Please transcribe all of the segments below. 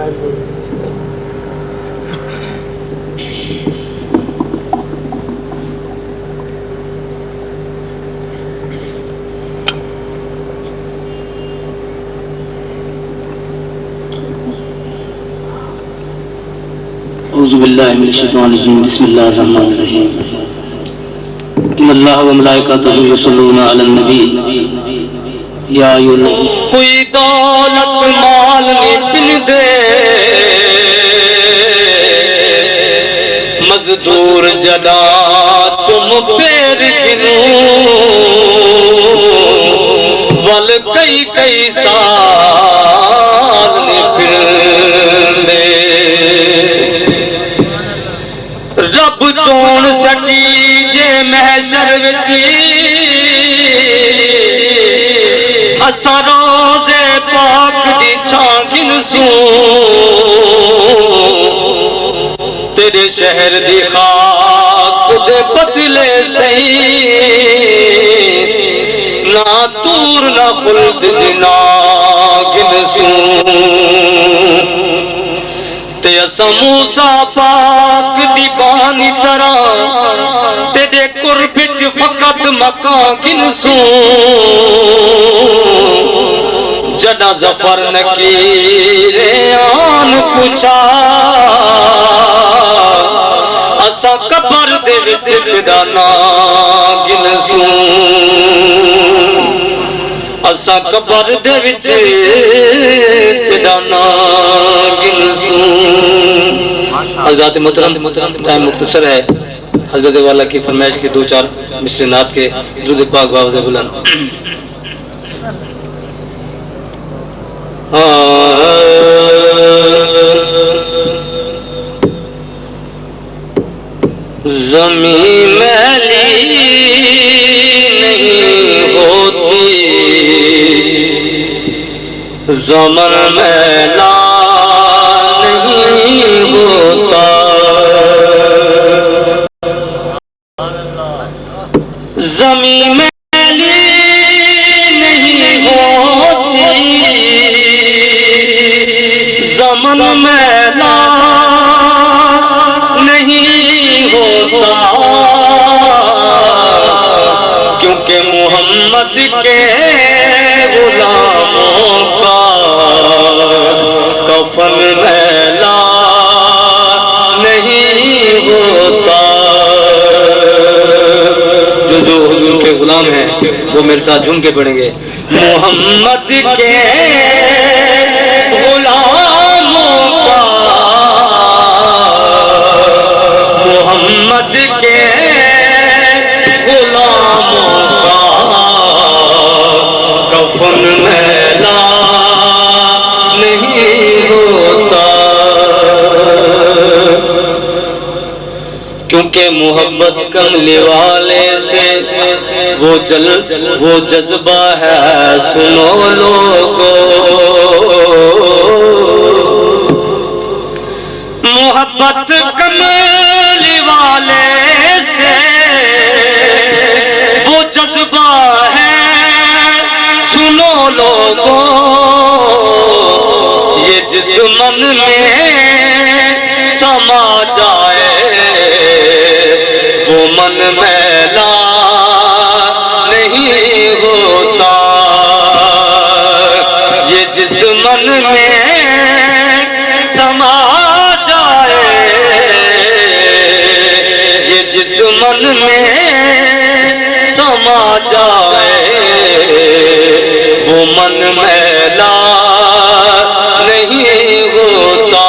اعوذ باللہ من الشیطان الرجیم بسم اللہ الرحمن الرحیم ان اللہ و ملائکتہ یصلون علی النبی یا ایھا کوئی دولت مال نہیں پن دے مزدور جدا تم پیر گنوں ول کئی کئی سال نہیں پن دے رب چون سٹی جے محشر وچی اساں روزے پاک دی چھاں گنسوں تیرے شہر دی خاک دے بدلے سہی نہ دور نہ خلد جنا گنسوں تے اساں موسیٰ پاک دی بانی طرح تیرے قرب وچ فقط مکان گنسوں جڑا ظفر نکیرے آن پوچھا اساں قبر دے وچ بدانا گنسوں اساں قبر دے وچ بدانا گنسوں حضرات محترم ٹائم مختصر ہے حضرت والا کی فرمائش کی دو چار مصرع نعت کے درود پاک باوز بلند زمین میلی نہیں ہوتی زمن میلا نہیں ہوتا زمین میلی نہیں ہوتی زمن میلا نہیں ہوتا کیونکہ محمد کے غلاموں کا کفن میلا نہیں ہوتا جو حضور کے غلام ہیں وہ میرے ساتھ جھوم کے پڑھیں گے محمد کے غلاموں کا محمد کے غلاموں کا کفن میلا نہیں ہوتا کیونکہ محبت کملی والے سے وہ جذبہ ہے سنو لوگو محبت کملی والے سے وہ جذبہ ہے سنو لوگو یہ جس من میں سما جائے وہ من میلا نہیں ہوتا یہ جس من میں سما جائے یہ جس من میں سما جائے وہ من میلا نہیں ہوتا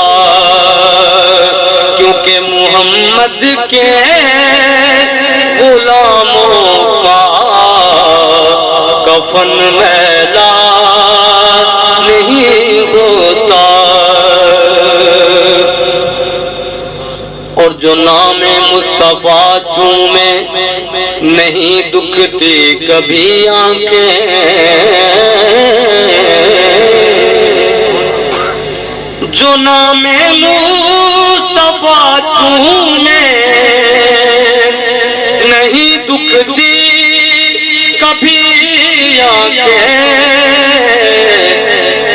کیونکہ محمد کے غلاموں کا کفن میلا نہیں ہوتا اور جو نام مصطفیٰ چومے نہیں دکھتی کبھی آنکھیں جو نام مصطفیٰ چومے نہیں دکھتی کبھی آنکھیں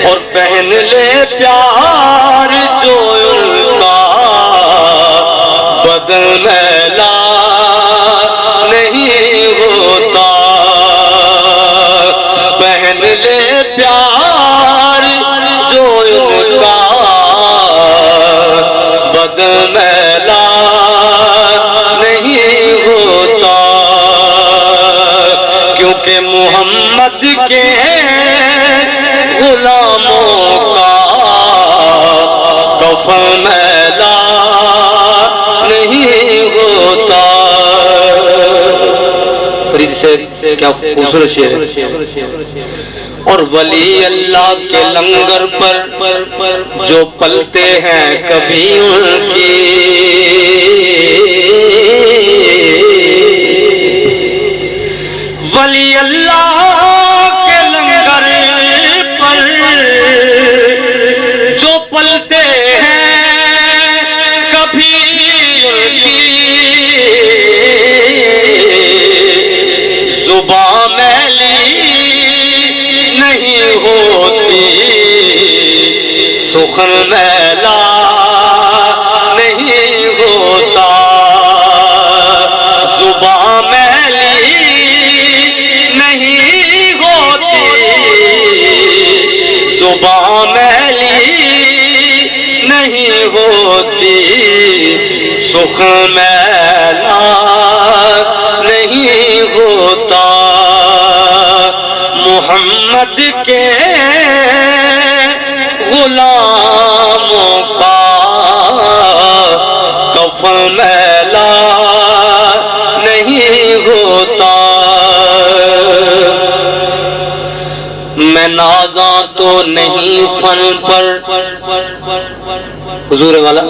اور پہن لے پیار جو ان کا بدن میلا نہیں ہوتا، پہن لے پیار جو ان کا بدن میلا نہیں ہوتا، کیونکہ محمد کے غلاموں کا کفن میلا نہیں ہوتا۔ فرید سے کیا خوبصورت شعر ہے۔ اور ولی اللہ کے لنگر پر جو پلتے ہیں کبھی ان کی ولی اللہ کے لنگر پر جو پلتے ہیں کبھی ان کی زبان میلی نہیں ہوتی، سخن میلا نہیں ہوتا، زبان میلی نہیں ہوتی، زبان میلی نہیں ہوتی، سخن میلا نہیں ہوتا، محمد کے غلاموں کا کفن میلا نہیں ہوتا۔ میں نازاں تو نہیں فن پر حضور والا،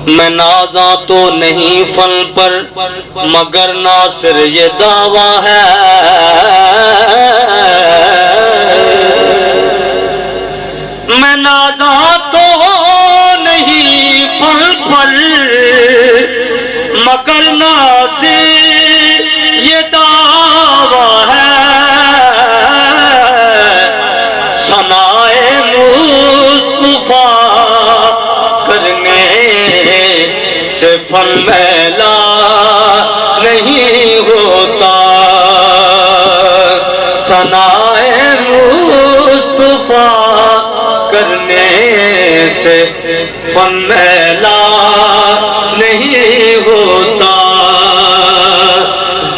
میں نازاں تو نہیں فن پر مگر ناصر یہ دعویٰ ہے، میں نازاں تو نہیں فن پر مگر ناصر یہ دعویٰ ہے، ثنائے مصطفیٰ کرنے سے فن میلا نہیں ہوتا، ثنائے مصطفیٰ کرنے سے فن میلا نہیں ہوتا،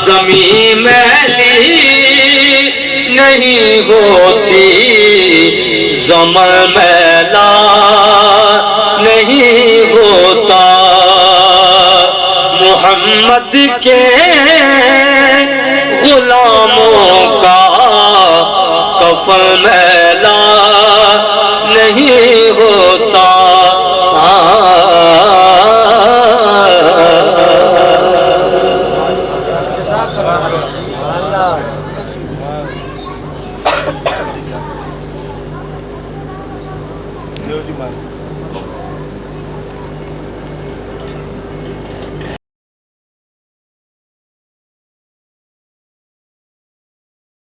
زمین میلی نہیں ہوتی، زمین میلا نہیں ہوتا، محمد کے غلاموں کا کفن میلا نہیں ہوتا۔